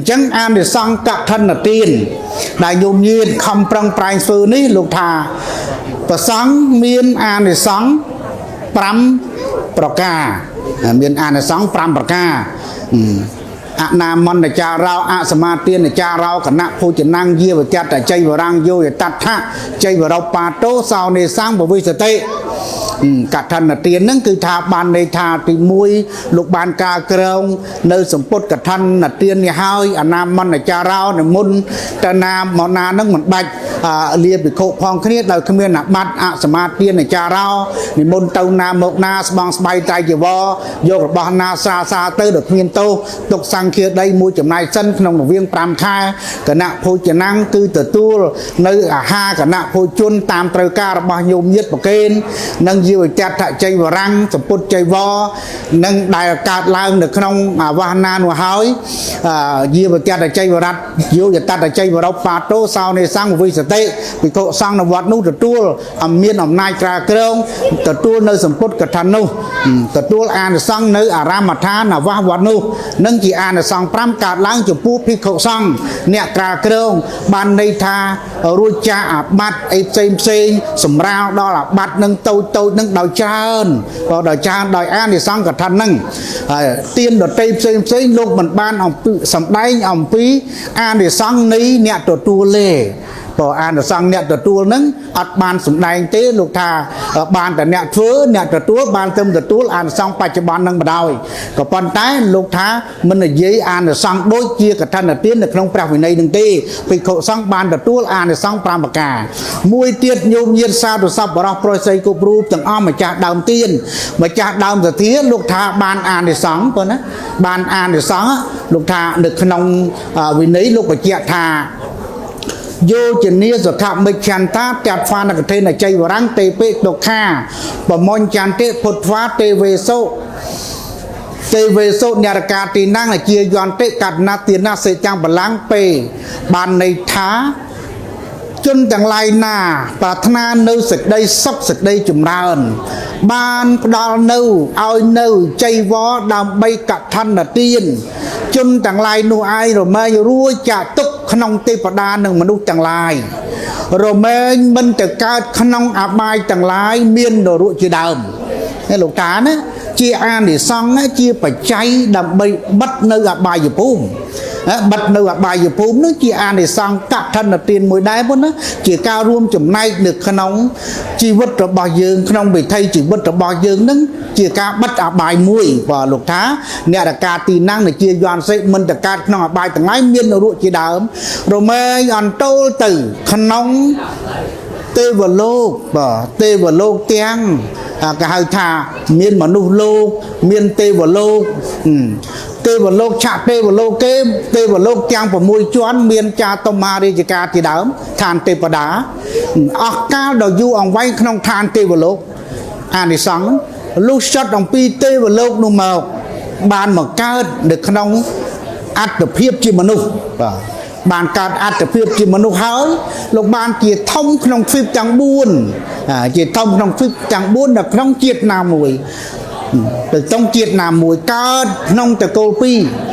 ចឹងអាននិសង្កថនទានដែលញោមញាតខំប្រឹងប្រែងធ្វើនេះលោកថាប្រសង្ឃមានអានិសង្ឃ5ប្រការមានអានិសង្ឃ5ប្រការអនាមន្តចារោអសមាទានចារោគណៈភោជនាំងយាវចតចៃវរាំងយោយតដ្ឋចៃវរោបាតោសោនេសង្ឃបវិសតិកឋិនទានហ្នឹងគឺថាបានន័យថាទី1លោកបានការក្រងនៅសម្ពុតកឋិនទាននេះហើយអនាមន្តចារោនិមន្តទៅណាមកណាហ្នឹងមិនបាច់លាភិក្ខុផងគ្នាដោយគ្មានអាបត្តិអសមាទានចារោនិមន្តទៅណាមកណាស្បងស្បៃត្រៃជីវរយករបស់ណាសាទៅដោយគ្មានទោសទុកសង្ឃាដីមួយចំណាយសិនក្នុងរវាង5ខែគណៈភោជនាំងគឺទទួលនៅអាហារគណៈភោជនតាមត្រូវការរបស់ញោមញាតប្រកេននិងយាវចតចៃវរាំងសម្ពុតចៃវរនឹងដែលកើតឡើងនៅក្នុងវាសនានោះហើយយាវចតចៃវរៈយោយតតចៃវរោបាតោសោនេសង្ឃវិសតិភិក្ខុសង្ឃនៅវត្តនោះទទួលមានអំណាចក្រាក្រងទទួលនៅសម្ពុតកឋិននោះទទួលអានិសង្ឃនៅអារាមដ្ឋានវត្តនោះនឹងជាអានិសង្ឃ5កើតឡើងចំពោះភិក្ខុសង្ឃអ្នកក្រាក្រងបានន័យថារួចចាកអាបត្តិអីផ្សេងសម្រាលដល់អាបត្តិនឹងតូចនឹងដោយច្រើនក៏ដោយច្រើនដោយអានិសង្ឃកឋិនហ្នឹងហើយទានដតីផ្សេងលោកមិនបានអំពីសម្ដែងអំពីអានិសង្ឃនៃអ្នកទទួលទេព្រោះអានិសង្ឃអ្នកទទួលហ្នឹងអត់បានសម្ដែងទេលោកថាបានតែអ្នកធ្វើអ្នកទទួលបានទៅទទួលអានិសង្ឃបច្ចុប្បន្នហ្នឹងបដ ாய் ក៏ប៉ុន្តែលោកថាមិននិយាយអានិសង្ឃដូចជាកឋិនទាននៅក្នុងព្រះវិន័យនឹងទេភិក្ខុសង្ឃបានទទួលអានិសង្ឃ5ប្រការមួយទៀតញោមញាតសាធុសពបរោះប្រុសស្រីគ្រប់រូបទាំងអស់ម្ចាស់ដើមទានម្ចាស់ដើមសទ្ធាលោកថាបានអានិសង្ឃប៉ុណ្ណាបានអានិសង្ឃលោកថានៅក្នុងវិន័យលោកបញ្ជាក់ថាយោជនីសុខមិច្ឆន្តាតហ្វានកថេនចៃវរាំងទេពេទុក្ខាបមញ្ញន្តិពុទ្ធវាទេវេសូនរកាទីណាំងជាយន្តិកណ្ណាទានសេចាំងបលាំងពេបានន័យថាជនទាំងឡាយណាប្រាថ្នានៅសេចក្តីសុខសេចក្តីចម្រើនបានផ្ដល់នៅឲ្យនៅចៃវរដើម្បីកឋិនទានជនទាំងឡាយនោះឯងរមែងរួចចាកទុកក្នុងទេវតានិងមនុស្សទាំងឡាយរមែងមិនទៅកើតក្នុងអបាយទាំងឡាយមាននរកជាដើមនេះលោកតាណាជាអានិសង្ឃជាបច្ច័យដើម្បីបិទនៅអបាយភូមិបិទនៅអបាយភូមិនោះជាអានិសង្ឃកឋិនទានមួយដែរប៉ុណ្ណាជាការរួមចំណែកនៅក្នុងជីវិតរបស់យើងក្នុងវិថីជីវិតរបស់យើងនឹងជាការបិទអបាយមួយបាទលោកថាអ្នករកាទីណាំងជាយន្តសេមិនតកើតក្នុងអបាយទាំងឡាយមាននរកជាដើមរមែងអន្តោលទៅក្នុងទេវលោកបាទទេវលោកទាំងគេហៅថាមានមនុស្សលោកមានទេវលោកទេវលោកឆាក់ទេវលោកគេទេវលោកទាំង6ជាន់មានចាតុមារាជការជាដើមឋានទេពតាអស់កាលដ៏យូរអង្វែងក្នុងឋានទេវលោកអានិសង្ឃលុះចត់អំពីទេវលោកនោះមកបានមកកើតនៅក្នុងអត្តភាពជាមនុស្សបាទបានកើតអត្តភាពជាមនុស្សហើយលោកបានជាធំក្នុងទ្វីបទាំង4ជាធំក្នុងទ្វីបទាំង4នៅក្នុងជាតិណាមួយទៅក្នុងជាតិណាមួយកើតក្នុងតកូល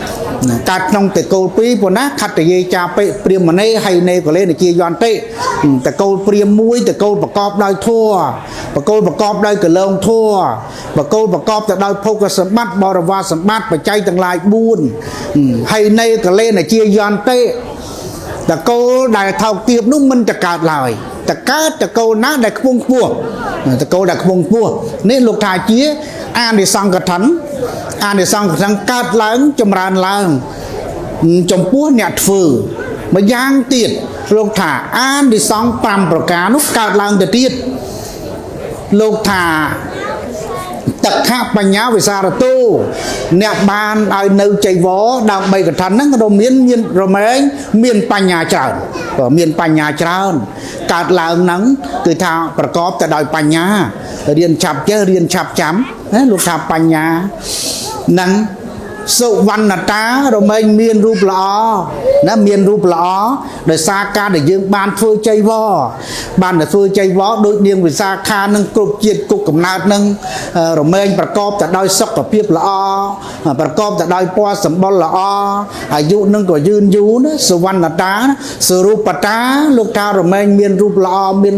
2កើតក្នុងតកូល2ប៉ុណ្ណាខត្តយាចាបិព្រាមណេហៃណេកលេនជាយន្តិតកូលព្រាមមួយតកូលប្រកបដោយធัวបកូលប្រកបដោយកលងធัวបកូលប្រកបទៅដោយភោគសម្បត្តិបរិវារសម្បត្តិបច្ច័យទាំងឡាយ4ហៃណេកលេនជាយន្តិតកូលដែលថោកទាបនោះមិនទៅកើតឡើយតកើតតកូលណាដែលខ្ពង់ខ្ពស់តកូលដែលខ្ពង់ខ្ពស់នេះលោកថាជាអានិសង្ឃកឋិនអានិសង្ឃកឋិនកើតឡើងចម្រើនឡើងចំពោះអ្នកធ្វើម្យ៉ាងទៀតលោកថាអានិសង្ឃ5ប្រការនោះកើតឡើងទៅទៀតលោកថាតក្ខបញ្ញាវិសារតោអ្នកបានឲ្យនៅចៃវរដើម្បីកឋិនហ្នឹងរមែងមានបញ្ញាច្រើនក៏មានបញ្ញាច្រើនកើតឡើងហ្នឹងគឺថាប្រកបទៅដោយបញ្ញារៀនឆាប់ចេះរៀនឆាប់ចាំណាលោកថាបញ្ញាហ្នឹង សុវណ្ណតារមែងមានរូបល្អណាមានរូបល្អដោយសារការដែលយើងបានធ្វើចៃវរបានតែធ្វើចៃវរដូចនាងវិសាខានឹងគ្រប់ជាតិគុកកំណើតនឹងរមែងប្រកបទៅដោយសុខភាពល្អប្រកបទៅដោយពណ៌សម្បុរល្អអាយុនឹងក៏យឺនយូរណាសុវណ្ណតាសរូបតាលោកថារមែងមានរូបល្អមាន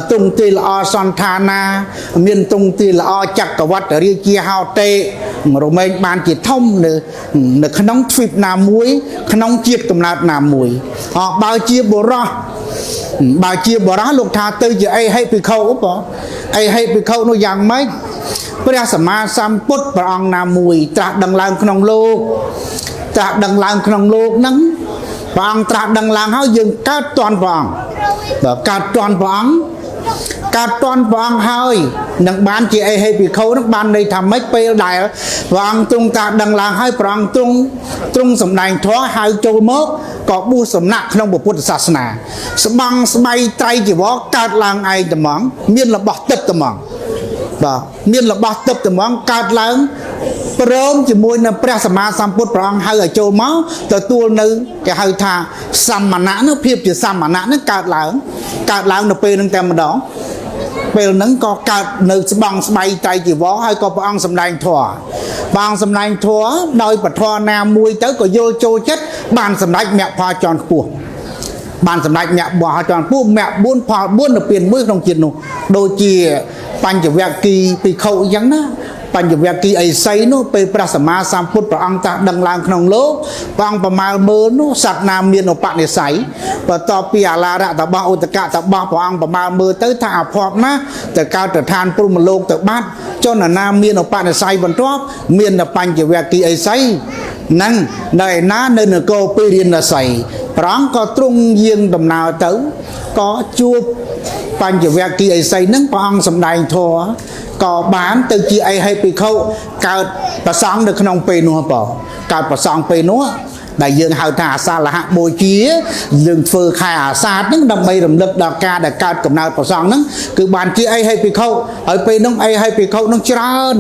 ទ្រង់ទ្រាយល្អសន្តានាមានទ្រង់ទ្រាយល្អចក្រវត្តិរាជាហោតេរមែងបានជាធំនៅក្នុងទ្វីបណាមួយក្នុងជាតិកំណើតណាមួយបើជាបុរសលោកថាទៅជាអីហិភិក្ខុបងអីហិភិក្ខុនោះយ៉ាងម៉េចព្រះសម្មាសម្ពុទ្ធព្រះអង្គណាមួយត្រាស់ដឹងឡើងក្នុងលោកត្រាស់ដឹងឡើងក្នុងលោកហ្នឹងព្រះអង្គត្រាស់ដឹងឡើងហើយយើងកើតតន់ព្រះអង្គបើកើតតន់ព្រះអង្គហើយនឹងបានជាអេហេភិក្ខុនឹងបានន័យថាម៉េចពេលដែលព្រះអង្គទ្រង់ត្រាស់ដឹងឡើងហើយព្រះអង្គទ្រង់សម្ដែងធម៌ហៅចូលមកក៏បួសសំណាក់ក្នុងពុទ្ធសាសនាស្បង់ស្បៃត្រៃជីវរកើតឡើងឯងត្មងមានរបស់ទឹកត្មងបាទមានរបស់ទឹកត្មងកើតឡើងព្រមជាមួយនឹងព្រះសម្មាសម្ពុទ្ធព្រះអង្គហៅឲ្យចូលមកទទួលនៅគេហៅថាសមណៈនោះភាពជាសមណៈនោះកើតឡើងនៅពេលនឹងតែម្ដងពេលហ្នឹងក៏កើតនៅស្បង់ស្បៃត្រៃជីវរហើយក៏ព្រះអង្គសម្ដែងធម៌ដោយពធណាមួយទៅក៏យល់ចូលចិត្តបានសម្ដេចមគ្គផលជាន់ខ្ពស់បានសម្ដេចមគ្គផលជាន់ខ្ពស់មគ្គ4ផល4នៅពេលមួយក្នុងជាតិនោះដូចជាបញ្ចវគ្គីភិក្ខុអញ្ចឹងណាបញ្ចវគ្គីអេសីនោះពេលព្រះសម្មាសម្ពុទ្ធព្រះអង្គត្រាស់ដឹងឡើងក្នុងលោកព្រះអង្គប្រមាលមើលនោះសត្វណាមានឧបនិស្ស័យបន្ទាប់ពីអាឡារៈតបោឧតកៈតបោព្រះអង្គប្រមាលមើលទៅថាអភ័ព្វណាស់ទៅកើតទៅឋានព្រហ្មលោកទៅបាត់ជនណាមានឧបនិស្ស័យបន្ទាប់មានបញ្ចវគ្គីអេសីនឹងនៅឯណានៅនគរពេរិណសីព្រះអង្គក៏ទ្រង់យាងដំណើរទៅក៏ជួបបញ្ចវគ្គីអេសីនឹងព្រះអង្គសម្ដែងធម៌ក៏បានទៅជាអេហេភិក្ខុកើតប្រសង់នៅក្នុងពេលនោះបងកើតប្រសង់ពេលនោះដែលយើងហៅថាអាសាលហៈបូជាយើងធ្វើខែអាសាឍហ្នឹងដើម្បីរំលឹកដល់ការដែលកើតកំណើតប្រសង់ហ្នឹងគឺបានជាអេហេភិក្ខុហើយពេលនោះអេហេភិក្ខុហ្នឹងច្រើន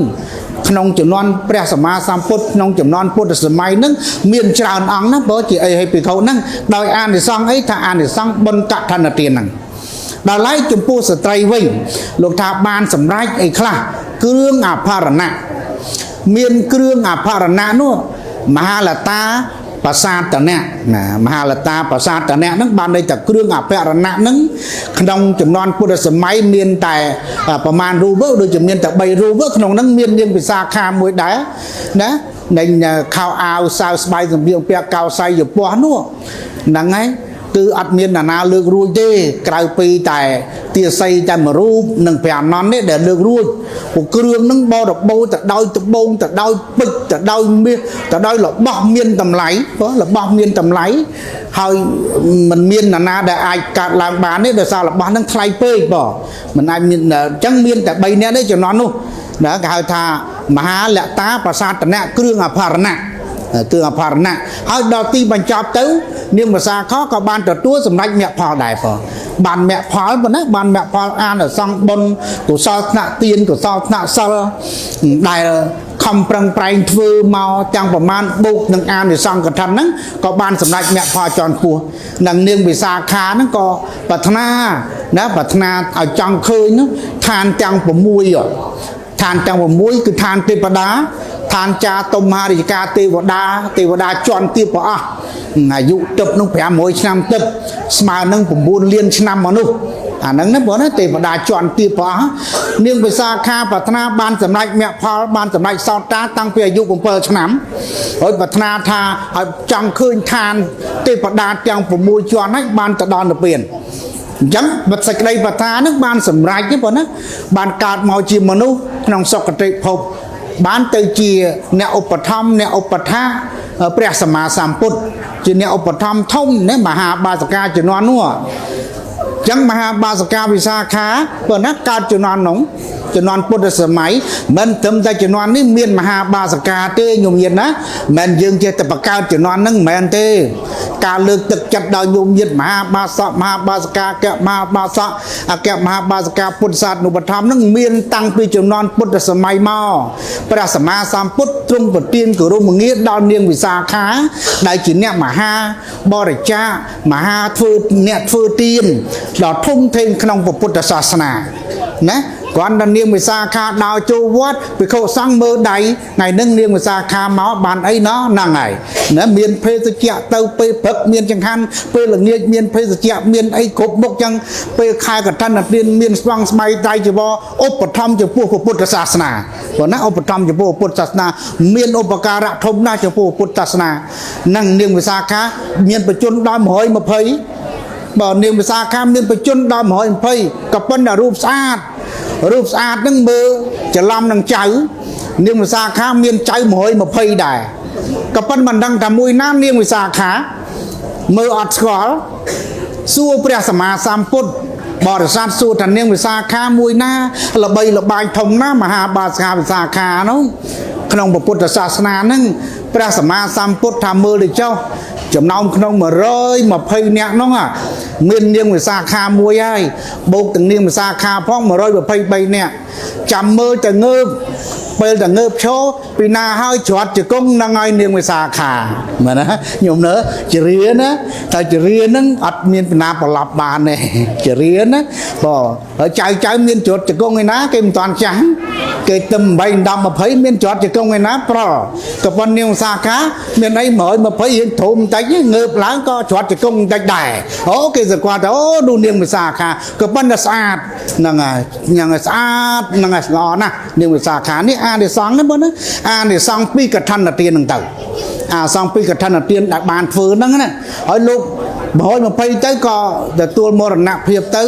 ក្នុងចំនួនព្រះសម្មាសម្ពុទ្ធក្នុងចំនួនពុទ្ធសម័យហ្នឹងមានច្រើនអង្គណាព្រោះជាអេហេភិក្ខុហ្នឹងដោយអានិសង្ឃអីថាអានិសង្ឃបុណ្យកឋិនទានហ្នឹងដល់ឡែកចំពោះស្ត្រីវិញលោកថាបានសម្រេចអីខ្លះគ្រឿងអភរណៈមានគ្រឿងអភរណៈនោះមហាលតាប្រាសាទនៈណាមហាលតាប្រាសាទនៈហ្នឹងបានន័យថាគ្រឿងអភរណៈហ្នឹងក្នុងចំនួនពុទ្ធសម័យមានតែប្រមាណរូបដូចជាមានតែ3រូបក្នុងហ្នឹងមាននាងវិសាខាមួយដែរណានៃខោអាវសាវស្បៃសម្លៀកបំពាក់កោស័យយពស់នោះហ្នឹងហើយគឺអត់មាននរណាលើករួចទេក្រៅពីតែទាស័យតែមួយរូបនិងព្រះអនន្តនេះដែលលើករួចពួកគ្រឿងនឹងបរិបូរទៅដោយត្បូងទៅដោយពេជ្រទៅដោយមាសទៅដោយរបស់មានតម្លៃរបស់មានតម្លៃហើយมันមាននរណាដែលអាចកាត់ឡើងបានទេដោយសាររបស់នឹងថ្លៃពេកបងมันអាចមានអញ្ចឹងមានតែ3នាក់ទេចំណន់នោះណាគេហៅថាមហាលតាប្រាសាទនៈគ្រឿងអភរណៈគ្រឿងអភរណៈហើយដល់ទីបញ្ចប់ទៅនាងវិសាខក៏បានទទួលសម្រេចមគ្គផលដែរផងបានមគ្គផលប៉ុណ្ណាបានមគ្គផលអានសង្ឃបុណ្យកុសលថ្នាក់ទានកុសលថ្នាក់សិលដែលខំប្រឹងប្រែងធ្វើមកទាំងប្រមាណបុកនឹងអានិសង្ឃកថាហ្នឹងក៏បានសម្រេចមគ្គផលជាន់ខ្ពស់និងនាងវិសាខាហ្នឹងក៏ប្រាថ្នាឲ្យចង់ឃើញនោះឋានទាំង6ឋានទាំង6គឺឋានទេវតាឋានចាតុមហារាជការទេវតាជាន់ទាបព្រះអស់អាយុទឹកនោះ500ឆ្នាំទឹកស្មើនឹង9លានឆ្នាំមនុស្សអាហ្នឹងណាបងណាទេវតាជាន់ទាបព្រះអស់នាងវិសាខាប្រាថ្នាបានសម្រេចមគ្គផលបានសម្រេចសោតាតាំងពីអាយុ7ឆ្នាំហើយប្រាថ្នាថាឲ្យចង់ឃើញឋានទេវតាទាំង6ជាន់ហ្នឹងបានទៅដល់និព្វានអញ្ចឹងបិទសេចក្តីប្រាថ្នាហ្នឹងបានសម្រេចទេបងណាបានកើតមកជាមនុស្សក្នុងសុគតិភពបានទៅជាអ្នកឧបត្ថម្ភអ្នកឧបថាព្រះសម្មាសម្ពុទ្ធជាអ្នកឧបត្ថម្ភធំណាមហាបាសកាជំនាន់នោះអញ្ចឹងមហាបាសកាវិសាខាប៉ុណ្ណាកើតជំនាន់នោះជំនាន់ពុទ្ធសម័យមិនត្រឹមតែជំនាន់នេះមានមហាបាសកាទេញោមញាតិណាមិនយើងចេះតែបង្កើតជំនាន់ហ្នឹងមិនមែនទេ ការលើកទឹកចិត្តដល់ញោមញាតិមហាបាសកមហាបាសកាកមហាបាសកអគ្គមហាបាសកាពុទ្ធសាសនុបត្ថម្ភនឹងមានតាំងពីជំនាន់ពុទ្ធសម័យមកព្រះសម្មាសម្ពុទ្ធទ្រង់ប្រទានគោរពងារដល់នាងវិសាខាដែលជាអ្នកមហាបរិច្ចាគមហាអ្នកធ្វើទានដ៏ធំធេងក្នុងពុទ្ធសាសនាណាគាត់ដល់នាងវិសាខាដល់ចូលវត្តភិក្ខុសង្ឃមើលដៃថ្ងៃនឹងនាងវិសាខាមកបានអីណោះហ្នឹងហើយណាមានភេសជ្ជៈទៅពេលព្រឹកមានចង្ហាន់ពេលល្ងាចមានភេសជ្ជៈមានអីគ្រប់មុខចឹងពេលខែកឋិនទានមានស្វង់ស្បៃដៃចវឧបត្ថម្ភចំពោះពុទ្ធសាសនាព្រោះណាឧបត្ថម្ភចំពោះពុទ្ធសាសនាមានឧបការៈធំណាស់ចំពោះពុទ្ធសាសនានឹងនាងវិសាខាមានបជនដល់120បើនាងវិសាខាមានបជនដល់120ក៏ប៉ុន្តែរូបស្អាតនឹងមើលច្រឡំនឹងចៅនាងវិសាខាមានចៅ120ដែរក៏ប៉ុន្តែមិនដឹងថាមួយណានាងវិសាខាមើលអត់ស្គាល់សួរព្រះសម្មាសម្ពុទ្ធបរិស័ទសួរថានាងវិសាខាមួយណាល្បីល្បាញធំណាមហាបាសកាវិសាខានោះក្នុងពុទ្ធសាសនាហ្នឹងព្រះសម្មាសម្ពុទ្ធថាមើលទៅចុះចំណោមក្នុង120នាក់នោះមាននាងវិសាខាមួយហើយបូកទាំងនាងវិសាខាផង123នាក់ចាំមើលទៅងើបពេលតែងើបឈរពីណាហើយច្រត់ជង្គង់នឹងឲ្យនាងវិសាខាមែនណាញោមនើជារៀនណាតែជារៀនហ្នឹងអត់មានពីណាប្រឡប់បានទេជារៀនណាបងហើយចៅមានច្រត់ជង្គង់ឯណាគេមិនតាន់ចាស់គេទឹម8 10 20មានច្រត់ជង្គង់ឯណាប្រល់ក៏ប៉ុន្តែនាងវិសាខាមានអី120រៀងធំបន្តិចងើបឡើងក៏ច្រត់ជង្គង់បន្តិចដែរអូគេស្គាល់ថាអូនោះនាងវិសាខាក៏ប៉ុន្តែស្អាតហ្នឹងហើយយ៉ាងស្អាតហ្នឹងហើយល្អណាស់នាងវិសាខានេះអានិសង្ឃហ្នឹងបងណាអានិសង្ឃពីកឋិនទានហ្នឹងទៅអាសង្ឃពីកឋិនទានដែលបានធ្វើហ្នឹងណាហើយលោក120ទៅក៏ទទួលមរណភាពទៅ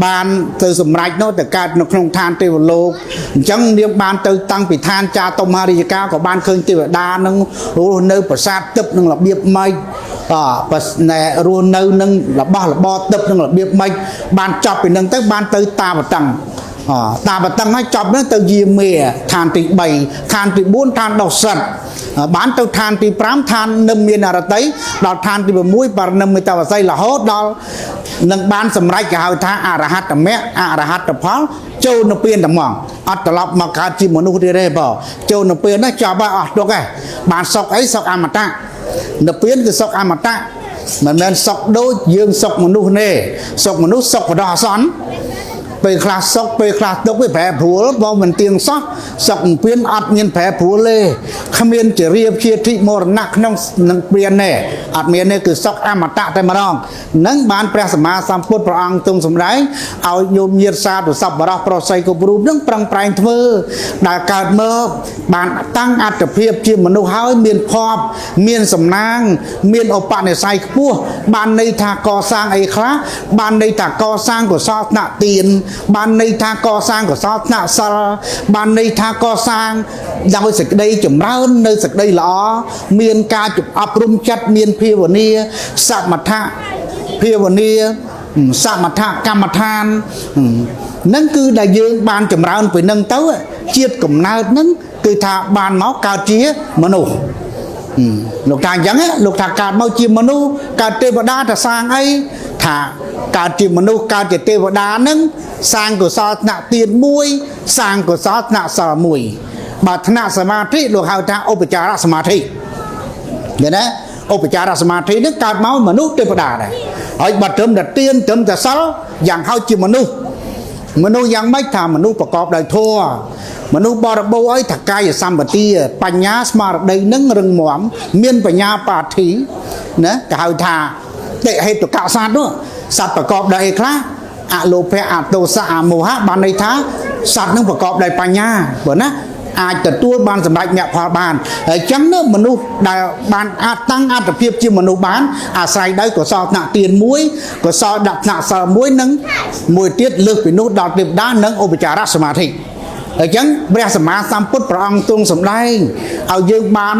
បានទៅសម្រេចនោះទៅកើតនៅក្នុងឋានទេវលោកអញ្ចឹងនាងបានទៅតាំងពីឋានចាតុមហារាជការក៏បានឃើញទេវតានឹងរស់នៅប្រាសាទទឹកនឹងរបៀបម៉េចរស់នៅនឹងរបស់របរទឹកនឹងរបៀបម៉េចបានចប់ពីនឹងទៅបានទៅតាបតឹងតាបតឹងហើយចប់នឹងទៅយាមេឋានទី3ឋានទី4ឋានដុសិតបានទៅឋានទី5ឋាននឹមមានអរតីដល់ឋានទី6បរណិមមេតវស័យរហូតដល់នឹងបានសម្រេចគេហៅថាអរហត្តមគ្គអរហត្តផលចូលនៅពៀនតែហ្មងអត់ត្រឡប់មកកើតជាមនុស្សទៀតទេបងចូលនៅពៀនណាចាប់ហើយអស់ទុកហើយបានសុខអីសុខអមតៈនៅពៀនគឺសុខអមតៈមិនមែនសុខដូចយើងសុខមនុស្សទេសុខមនុស្សសុខបដោះអសន្នពេលខ្លះសុខពេលខ្លះទុកវាប្រែប្រួលបងមិនទៀងសោះសុខពៀនអត់មានប្រែប្រួលទេគ្មានជារៀបជាធិមរណៈក្នុងនឹងពៀនទេអត់មានទេគឺសុខអមតៈតែម្ដងនឹងបានព្រះសម្មាសម្ពុទ្ធព្រះអង្គទ្រង់សម្ដែងឲ្យញោមញាតិសាធុសប្បុរសប្រុសស្រីគ្រប់រូបនឹងប្រឹងប្រែងធ្វើដែលកើតមកបានតាំងអត្តភាពជាមនុស្សហើយមានភ័ព្វមានសំណាងមានឧបនិស្ស័យខ្ពស់បានន័យថាកសាងអីខ្លះបានន័យថាកសាងកុសលថ្នាក់ទានបានន័យថាកសាងកុសលថ្នាក់សិលបានន័យថាកសាងដោយសេចក្តីចម្រើននៅសេចក្តីល្អមានការអប់រំចិត្តមានភាវនាសមថៈភាវនាសមថកម្មដ្ឋាននឹងគឺដែលយើងបានចម្រើនពីនឹងទៅជាតិកំណើតនឹងគឺថាបានមកកើតជាមនុស្សលោកថាអញ្ចឹងលោកថាកើតមកជាមនុស្សកើតទេវតាទៅសាងអីថាកើតជាមនុស្សកើតជាទេវតានឹងសាងកុសលថ្នាក់ទានមួយសាងកុសលថ្នាក់សិលមួយបើថ្នាក់សមាធិលោកហៅថាឧបចារសមាធិឃើញណាឧបចារសមាធិនឹងកើតមកមនុស្សទេវតាដែរហើយបើត្រឹមតែទានត្រឹមតែសិលយ៉ាងហោចជាមនុស្សយ៉ាងម៉េចថាមនុស្សប្រកបដោយធម៌មនុស្សបរិបូរអីថាកាយសម្បទាបញ្ញាស្មារតីនឹងរឹងមាំមានបញ្ញាបាធិណាគេហៅថាតិហេតុកសត្វនោះសត្វប្រកបដោយអីខ្លះអលោភៈអទោសៈអមោហៈបានន័យថាសត្វនឹងប្រកបដោយបញ្ញាព្រោះណាអាចទទួលបានសម្រេចមគ្គផលបានហើយអញ្ចឹងមនុស្សដែលបានអាចតាំងអត្តភាពជាមនុស្សបានអាស្រ័យដោយកុសលថ្នាក់ទានមួយកុសលដាក់ថ្នាក់សិលមួយនិងមួយទៀតលើសពីនោះដល់ទេវតានិងឧបចារសមាធិអញ្ចឹងព្រះសម្មាសម្ពុទ្ធព្រះអង្គទ្រង់សម្ដែងឲ្យយើងបាន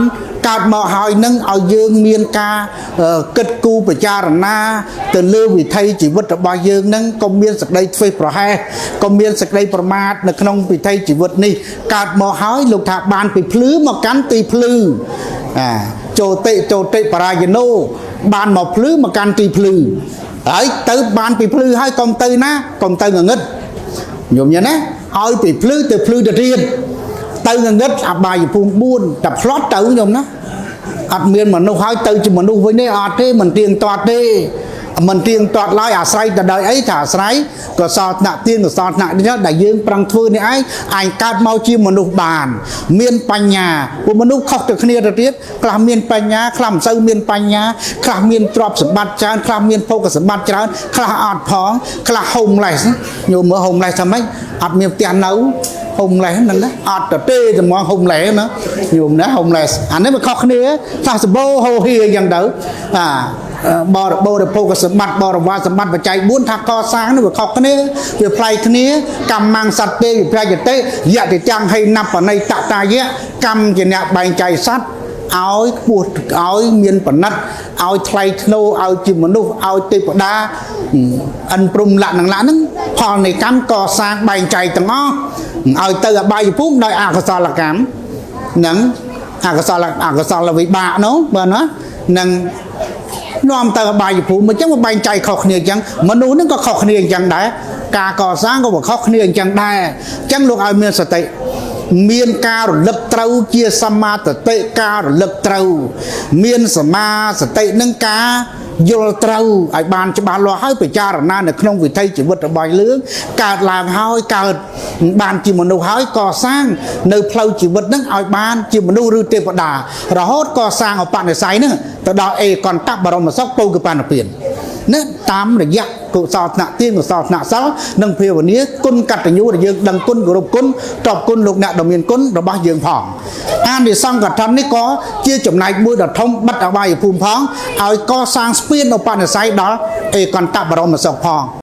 កើតមកហើយនឹងឲ្យយើងមានការគិតគូរពិចារណាទៅលើវិថីជីវិតរបស់យើងនឹងកុំមានសេចក្តីធ្វេសប្រហែសកុំមានសេចក្តីប្រមាទនៅក្នុងវិថីជីវិតនេះកើតមកហើយលោកថាបានពីភ្លឺមកកាន់ទីភ្លឺចូលតិបរាយណូ ban một phứ mà can tì phứ ấy tới ban bị phứ hai con tư ná con tư ngờ ngất nhộm nhớ nè ôi bị phứ từ phứ được riêng tư ngờ ngất à bài phun buôn tập flot tới nhộm nó miền mà nó hai tư chỉ mà nó với nè thế mình tiền toạt đi mình tiền toạt lại à say từ đời ấy thả say có sọt nặng tiền có sọt nặng đi nhá đại dương prang phơi này ấy anh cát mau chim mà nụ bàn miền panh nhà của mình nụ khóc từ kia ra tiết làm miền panh nhà làm sâu miền panh nhà làm miền trọp sập bát trán làm miền phô sập bát trán làm ọt phóng làm hồng này nhiều mỡ hồng này sao mấy ọt miền tiền nấu hồng lẻ nè ọt từ tê từ món hồng lẻ nữa nhiều nữa hồng lẻ anh ấy mà khóc kia sao sập bô hồ hì dần đỡ bò được phô sập bát bò được va sập bát và chạy buôn thác co sáng nó vừa khóc kia vừa play kia cầm mang sạch tê vừa play tê dạ thì trang hay nằm ở đây tạ ta vậy cầm chỉ nè bài chạy sát áo buộc áo miên bẩn nát áo thay nô áo chim mình nô áo tê bờ đá anh prum lạ nặng lạ nứng họ này cắm co sang bài chạy tầng ó áo tê ở bài phút đợi cái sao là cắm nắng cái sao là vì bạ nó bờ nó nâng nom tờ bài phụ mà chắc một bài chạy khóc nhiều chẳng mà nó có khóc nhiều chẳng đã cả cò sáng có một khóc nhiều chẳng đa chẳng lúc ai miền sạch miền ca rồi lực trâu chia sama từ tệ ca rồi lực trâu miền sama sạch nâng cá vô trâu ai bàn cho bàn lo hơi phải cha rồi na được không vì thay chỉ vật ở bài lưới cả làm hơi cả bàn chỉ một nụ hơi cò sang nơi phơi chỉ vật nâng ai bàn chỉ một nụ rư tê vật đà rồi hốt cò sang ở bạn để say nữa từ đó còn tắc vào mà sóc tô cái bàn ở biển nữa tám để giặc cụ sọt nạ tiên của sọt nạ sáu nâng phiêu vào nía côn cắt để nhú để dương đằng côn của độc côn trọc côn lục nạ đồng miền côn rồi bao dương phỏng an thì xong cả thân đấy có chia chủng này mua đợt thông bắt ở bài phùm phóng ai co sang spin ở bàn để say đó còn tắc vào mà sóc phỏng